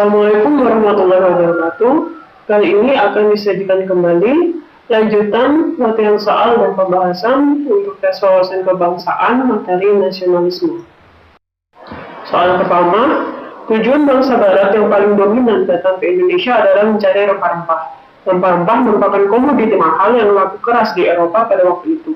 Assalamualaikum warahmatullahi wabarakatuh. Kali ini akan disajikan kembali lanjutan latihan soal dan pembahasan untuk tes wawasan kebangsaan materi nasionalisme. Soal pertama, tujuan bangsa Barat yang paling dominan datang ke Indonesia adalah mencari rempah-rempah. Rempah-rempah merupakan komoditi mahal yang laku keras di Eropa pada waktu itu.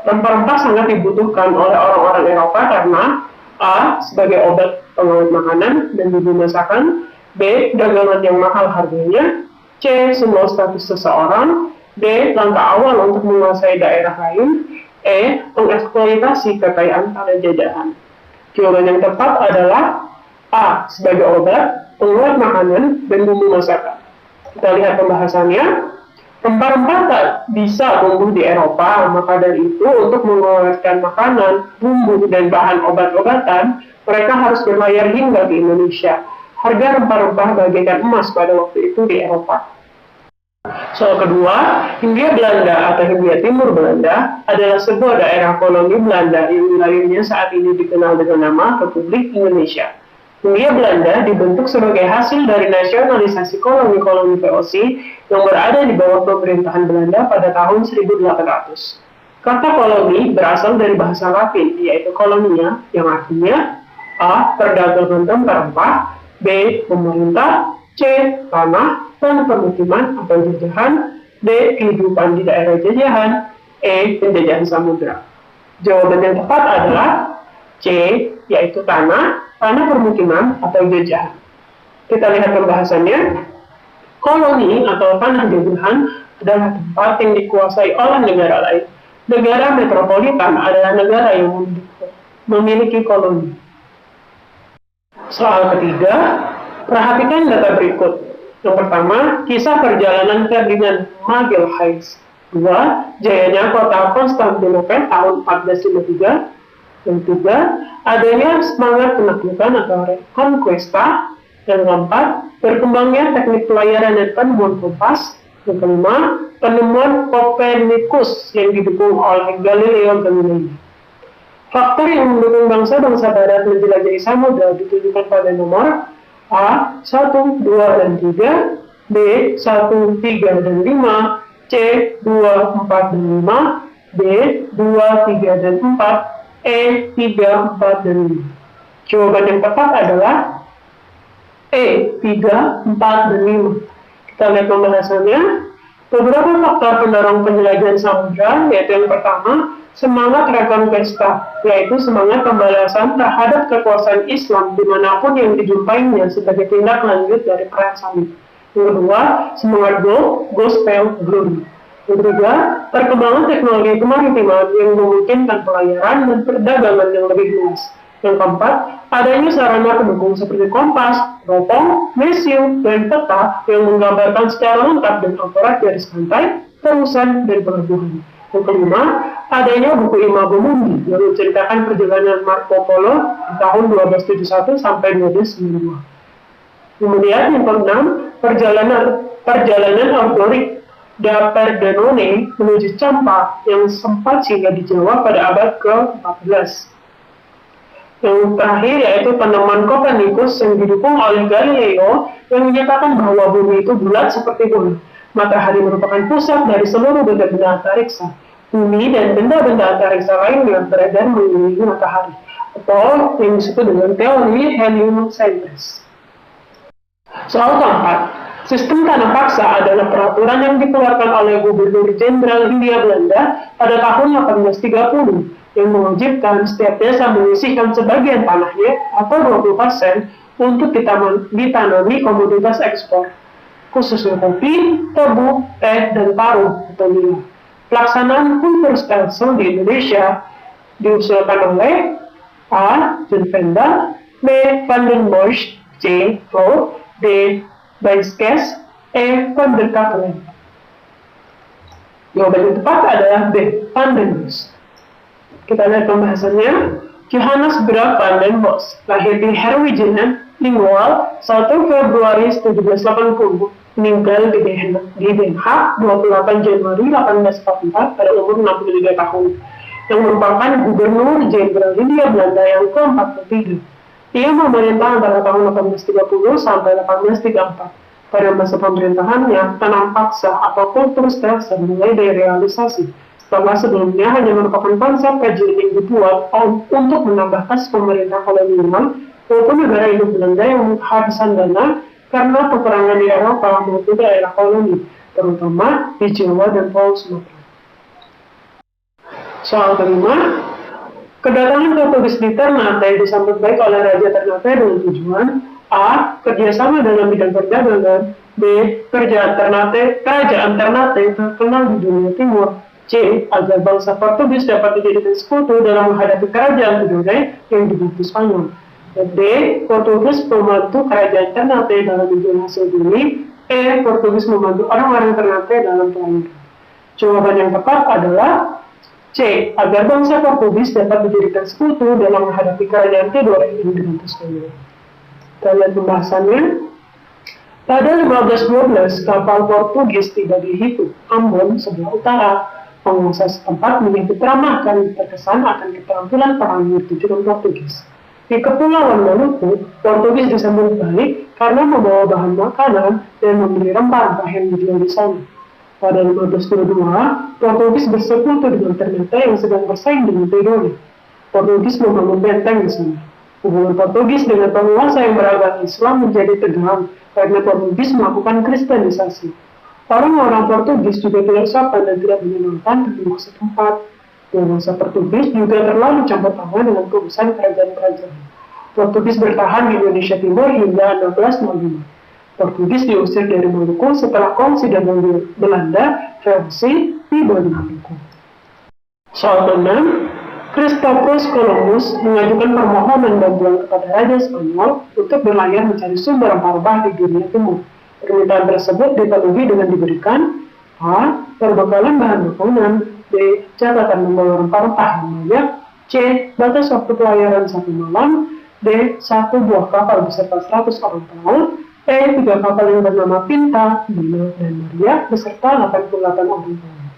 Rempah-rempah sangat dibutuhkan oleh orang-orang Eropa karena A. Sebagai obat pengawet makanan dan bumbu masakan, B. Dagangan yang mahal harganya, C. Simbol status seseorang, D. Langkah awal untuk menguasai daerah lain, E. Mengeksploitasi kekayaan pada jajahan. Jawaban yang tepat adalah A. Sebagai obat, pengawet makanan, dan bumbu masakan. Kita lihat pembahasannya. Rempah-rempah tak bisa tumbuh di Eropa, maka dari itu untuk mengawetkan makanan, bumbu, dan bahan obat-obatan, mereka harus berlayar hingga ke Indonesia. Harga rempah-rempah bagaikan emas pada waktu itu di Eropa. Soal kedua, Hindia Belanda atau Hindia Timur Belanda adalah sebuah daerah koloni Belanda yang wilayahnya saat ini dikenal dengan nama Republik Indonesia. Hindia Belanda dibentuk sebagai hasil dari nasionalisasi koloni-koloni VOC yang berada di bawah pemerintahan Belanda pada tahun 1800. Kata koloni berasal dari bahasa Latin, yaitu kolonia, yang artinya A. Perdagangan rempah-rempah, B. Pemerintah, C. Tanah dan permukiman atau jajahan, D. Kehidupan di daerah jajahan, E. Penjajahan samudera. Jawaban yang tepat adalah C. Yaitu tanah permukiman atau jajahan. Kita lihat pembahasannya. Koloni atau tanah jajahan adalah tempat yang dikuasai oleh negara lain. Negara metropolitan adalah negara yang memiliki koloni. Soal ketiga, perhatikan data berikut. Yang pertama, kisah perjalanan Ferdinand Magelhaes. 2. Jayanya kota Konstantinopel tahun 1453. Yang ketiga, adanya semangat penaklukan atau reconquista. Yang keempat, berkembangnya teknik pelayaran dan penemuan kompas. Yang kelima, penemuan Copernicus yang didukung oleh Galileo Galilei. Faktor yang mendukung bangsa-bangsa Barat menjelajahi samudra ditunjukkan pada nomor A. 1, 2, dan 3, B. 1, 3, dan 5, C. 2, 4, dan 5, D. 2, 3, dan 4, E. 3, 4, dan 5. Jawaban yang tepat adalah E. 3, 4, dan 5. Kita lihat pembahasannya. Beberapa faktor pendorong penjelajahan samudra, yaitu yang pertama, semangat reconquista, yaitu semangat pembalasan terhadap kekuasaan Islam dimanapun yang dijumpainya sebagai tindak lanjut dari perang salib. Yang kedua, semangat gospel glory. Yang ketiga, perkembangan teknologi kemaritiman yang memungkinkan pelayaran dan perdagangan yang lebih luas. Yang keempat, adanya sarana pendukung seperti kompas, teropong, mesiu, dan peta yang menggambarkan secara lengkap dan akurat garis pantai, terusan, dan pelabuhan. Yang kelima, adanya buku Imago Mundi yang menceritakan perjalanan Marco Polo di tahun 1271 sampai 1292. Kemudian yang keenam, perjalanan Ordoric da Pordenone menuju Champa yang sempat singgah di Jawa pada abad ke-14. Yang terakhir yaitu penemuan Copernicus yang didukung oleh Galileo yang menyatakan bahwa bumi itu bulat seperti bola. Matahari merupakan pusat dari seluruh benda-benda antariksa. Bumi dan benda-benda antariksa lain yang beredar mengelilingi matahari, atau yang disebut dengan teori heliocentris. Soal keempat, sistem tanah paksa adalah peraturan yang dikeluarkan oleh Gubernur Jenderal Hindia Belanda pada tahun 1830 yang mewajibkan setiap desa menyisihkan sebagian tanahnya atau 20% untuk ditanami komoditas ekspor, khususnya kopi, tebu, teh, dan paru atau nila. Pelaksanaan Hunterstelsel di Indonesia diusulkan oleh A. John Venda, B. Van den Bosch, C. Flood, D. Bijskes, E. Van der Kapellen. Jawaban yang tepat adalah B. Van den Bosch. Kita lihat pembahasannya. Johannes Graf van den Bosch lahir di Herwijenen, Lingoal, 1 Februari 1780, meninggal di Den Haag 28 Januari 1844 pada umur 63 tahun, yang merupakan Gubernur Jenderal Hindia Belanda yang ke-43. Ia memerintah antara tahun 1830 sampai 1834. Pada masa pemerintahannya, tanam paksa atau kultur stelzen mulai direalisasi. Setelah sebelumnya hanya merupakan konsep kajian yang dibuat untuk menambah kas pemerintah kolonial maupun negara induk Belanda yang kehabisan dana karena peperangan di Eropa maupun daerah koloni, terutama di Jawa dan Pulau Sumatera. Soal kelima, kedatangan Portugis di Ternate disambut baik oleh Raja Ternate dengan tujuan A. Kerjasama dalam bidang perdagangan, B. Kerajaan Ternate terkenal di dunia timur, C. Agar bangsa Portugis dapat dijadikan sekutu dalam menghadapi kerajaan Tidore yang dibantu Spanyol, dan D. Portugis membantu kerajaan Ternate dalam menjual hasil bumi, E. Portugis membantu orang-orang Ternate dalam pelayaran. Jawaban yang tepat adalah C. Agar bangsa Portugis dapat dijadikan sekutu dalam menghadapi kerajaan Tidore yang dibantu Spanyol. Kita lihat pembahasannya. Pada 1512, kapal Portugis tiba di Hitu, Ambon, sebelah utara. Penguasa setempat menyambut ramah dan terkesan akan keterampilan perang yang ditujukan Portugis. Di Kepulauan Maluku, Portugis disambut baik karena membawa bahan makanan dan membeli rempah-rempah yang dijual di sana. Pada 1522, Portugis bersekutu dengan Ternate yang sedang bersaing dengan Tidore. Portugis membangun benteng di sana. Hubungan Portugis dengan penguasa yang beragama Islam menjadi tegang karena Portugis melakukan kristenisasi. Orang-orang Portugis juga tidak sopan dan tidak menyenangkan penduduk setempat. Penguasa Portugis juga terlalu campur tangan dengan urusan kerajaan-kerajaan. Portugis bertahan di Indonesia Timur hingga 1605. Portugis diusir dari Maluku setelah kongsi dengan Belanda versi tiba di Maluku. Soal ke-6, Christopher Columbus mengajukan permohonan bantuan kepada Raja Spanyol untuk berlayar mencari sumber rempah-rempah di dunia timur. Permintaan tersebut dipenuhi dengan diberikan A. Perbekalan bahan makanan, B. Catatan membawa rempah-rempah yang banyak, C. Batas waktu pelayaran 1 malam, D. 1 buah kapal beserta 100 orang pelaut, E. 3 kapal yang bernama Pinta, Bina, dan Maria beserta 88 orang pelaut.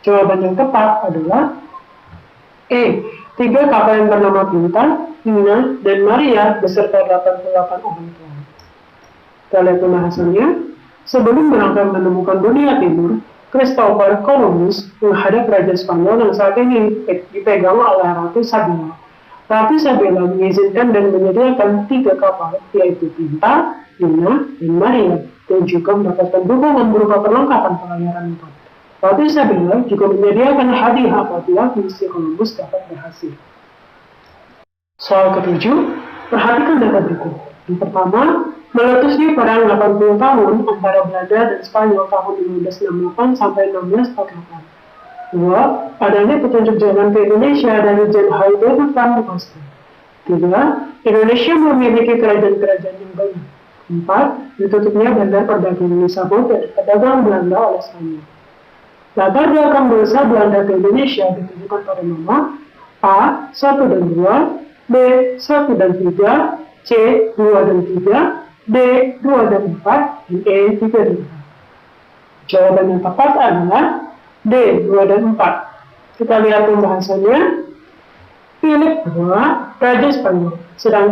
Jawaban yang tepat adalah E. 3 kapal yang bernama Pinta, Bina, dan Maria beserta 88 orang pelaut. Kita lihat pembahasannya. Sebelum berangkat menemukan dunia timur, Christopher Columbus menghadap Raja Spanyol yang saat ini dipegang oleh Ratu Isabella. Ratu Isabella mengizinkan dan menyediakan 3 kapal, yaitu Pinta, Bina, dan Maria, dan juga mendapatkan dukungan berupa perlengkapan pelayaran 4. Ratu Isabella juga menyediakan hadiah apabila misi Columbus dapat berhasil. Soal ke-7, perhatikan data berikut. Yang pertama, meletusnya perang 80 tahun antara Belanda dan Spanyol tahun 1568 sampai 1648. 2. Adanya petunjuk jalan ke Indonesia dari Jan Haider van der Kosten. 3. Indonesia memiliki kerajaan-kerajaan yang banyak. 4. Ditutupnya bandar perdagangan Lisabon dari pedagang Belanda oleh Spanyol. Latar belakang bangsa Belanda ke Indonesia ditunjukkan pada nama A. 1 dan 2, B. 1 dan 3, C. 2 dan 3, D. 2 dan 4, dan E. 3 dan 4. Jawaban yang tepat adalah D. 2 dan 4. Kita lihat pembahasannya. Philip II, Raja Spanyol, sedang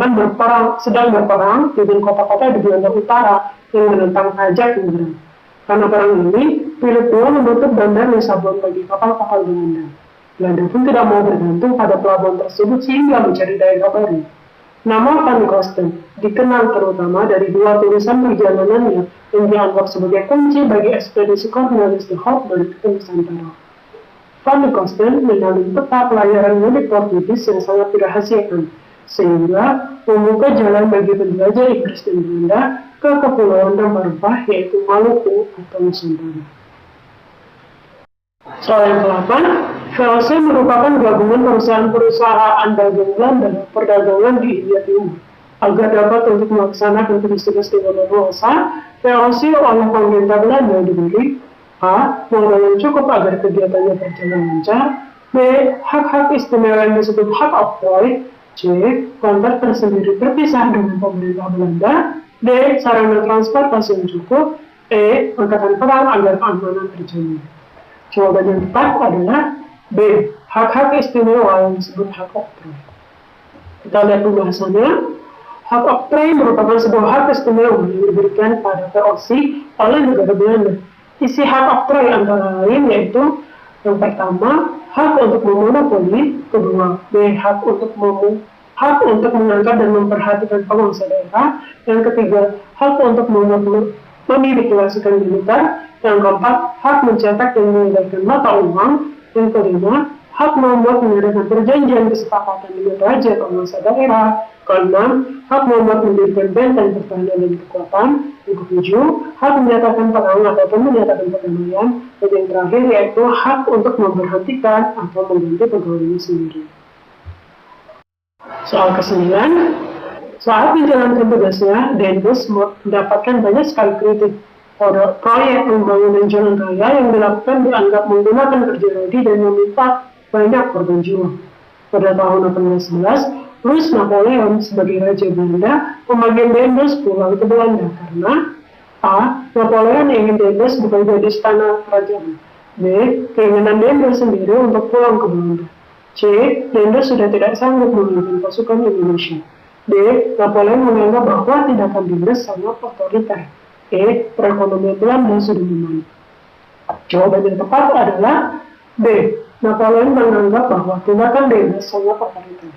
berperang dengan kota-kota di Belanda Utara yang menentang pajak yang berat. Karena perang ini, Philip II menutup bandar Lisabon bagi kapal-kapal Belanda. Belanda pun tidak mau bergantung pada pelabuhan tersebut sehingga mencari daerah baru. Nama Van Kosten dikenal terutama dari 2 tulisan perjalanannya yang dianggap sebagai kunci bagi ekspedisi Cornelis de Hoop ke Nusantara. Van Kosten menyalin peta pelayaran milik Portugis yang sangat dirahasiakan, sehingga membuka jalan bagi penjelajah Inggris dan Belanda ke kepulauan rempah-rempah yaitu Maluku atau Nusantara. Soal yang ke-8, VOC merupakan gabungan perusahaan-perusahaan dagang Belanda perdagangan di India Timur. Agar dapat untuk melaksanakan tugas-tugas di luar VOC oleh pemerintah Belanda diberi A. Modal yang cukup agar kegiatannya berjalan lancar, B. Hak-hak istimewa yang disebut hak oktroy, C. Kontrak tersendiri terpisah dengan pemerintah Belanda, D. Sarana transportasi yang cukup, E. Angkatan perang agar keamanan terjamin. Jawaban yang tepat adalah B. Hak-hak istimewa yang disebut hak oktroy. Kita lihat pembahasannya. Hak oktroy merupakan sebuah hak istimewa yang diberikan pada VOC oleh negara Belanda. Isi hak oktroy antara lain yaitu yang pertama, hak untuk memonopoli, kedua, hak untuk mengangkat dan memperhatikan penguasa daerah, yang ketiga, hak untuk memiliki pasukan militer, yang keempat, hak mencetak dan mengedarkan mata uang, yang kelima, hak membuat mengadakan perjanjian kesepakatan dengan raja penguasa daerah, keenam, hak membuat mendirikan benteng pertahanan dan kekuatan, yang ketujuh, hak menyatakan perang ataupun menyatakan perdamaian, dan yang terakhir yaitu hak untuk memberhentikan atau mengganti pegawainya sendiri. Soal ke-9, saat menjalankan tugasnya, Denbos mendapatkan banyak sekali kritik. Proyek pembangunan jalan raya yang dilakukan dianggap menggunakan kerja rodi dan meminta banyak korban jiwa. Pada tahun 1811, Louis Napoleon sebagai Raja Belanda memanggil Denbos pulang ke Belanda karena A. Napoleon ingin Denbos bekerja di istana kerajaan. B. Keinginan Denbos sendiri untuk pulang ke Belanda. C. Denbos sudah tidak sanggup memimpin pasukan Indonesia. D. Napoleon menganggap bahwa tindakan Denbos sangat otoriter. E. Perekonomian Belanda sudah membaik. Jawaban yang tepat adalah B. Napoleon menganggap bahwa tindakan Denbos sangat otoriter.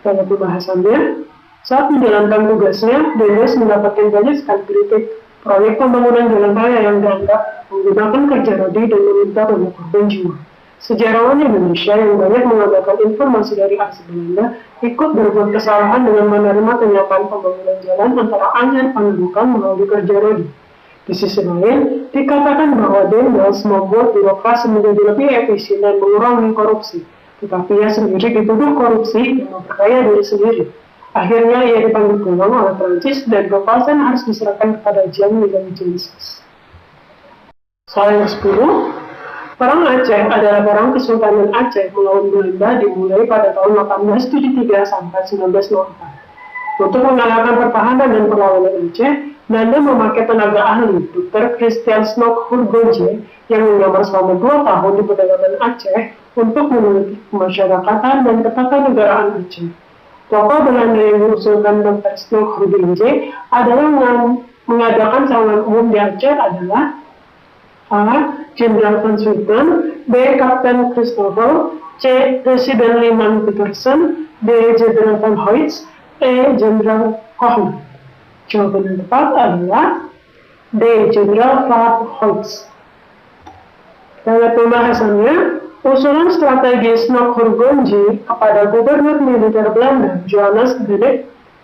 Dalam pembahasannya, saat menjalankan tugasnya, Denbos mendapatkan banyak sekali kritik. Proyek pembangunan jalan raya yang dianggap menggunakan kerja rodi dan meminta banyak korban jiwa. Sejarawan Indonesia yang banyak mengandalkan informasi dari asli Belanda ikut berbuat kesalahan dengan menerima kenyataan pembangunan jalan antara anyar pendudukan melalui kerja rodi. Di sisi lain, dikatakan bahwa Denbos membuat birokrasi menjadi lebih efisien dan mengurangi korupsi. Tetapi ia sendiri dituduh korupsi dan memperkaya diri sendiri. Akhirnya ia dipanggil pulang oleh Prancis dan kekuasaan harus diserahkan kepada Jean-William Jensis. Soal yang 10, Perang Aceh adalah perang Kesultanan Aceh melawan Belanda dimulai pada tahun 1873 sampai 1904. Untuk mengalahkan pertahanan dan perlawanan Aceh, Belanda memakai tenaga ahli, Dr. Christian Snok Hurgonje, yang menyamar selama 2 tahun di pedalaman Aceh untuk meneliti kemasyarakatan dan ketatanegaraan Aceh. Tokoh Belanda yang mengusulkan Dr. Snok Hurgonje adalah mengadakan calon umum di Aceh adalah A. Jenderal Van Swieten, B. Kapten Christopher, C. Presiden Lyman Petersen, D. Jenderal Van Hoyts, E. Jenderal Koch. Jawaban yang tepat adalah D. Jenderal Van Hoyts. Dalam pembahasannya, usulan strategi Snok Hurgonje kepada Gubernur Militer Belanda Johannes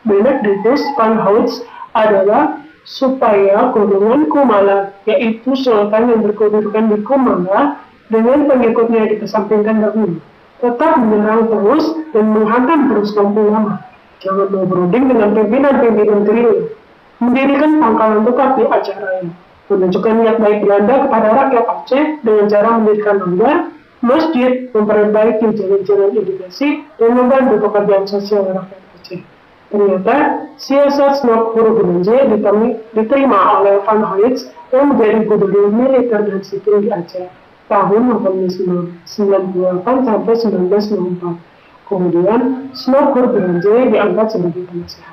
Benedictus van Hoyts adalah supaya golongan Kumala, yaitu sultan yang berkedudukan di Kumala, dengan pengikutnya dikesampingkan dahulu, tetap menyerang terus dan menghantam terus kampung lama. Jangan mau berunding dengan pimpinan-pimpinan gerilya. Mendirikan pangkalan tukar di Aceh Raya, menunjukkan niat baik Belanda kepada rakyat Aceh dengan cara mendirikan langgar, masjid, memperbaiki jalan-jalan irigasi, dan membantu pekerjaan sosial rakyat Aceh. Ternyata, siasat Snok Hurgonje diterima oleh Van Hoyts yang menjadi gubernur militer dan sipil di Aceh tahun 1898 sampai 1904. Kemudian, Snok Hurgonje diangkat sebagai penasehat.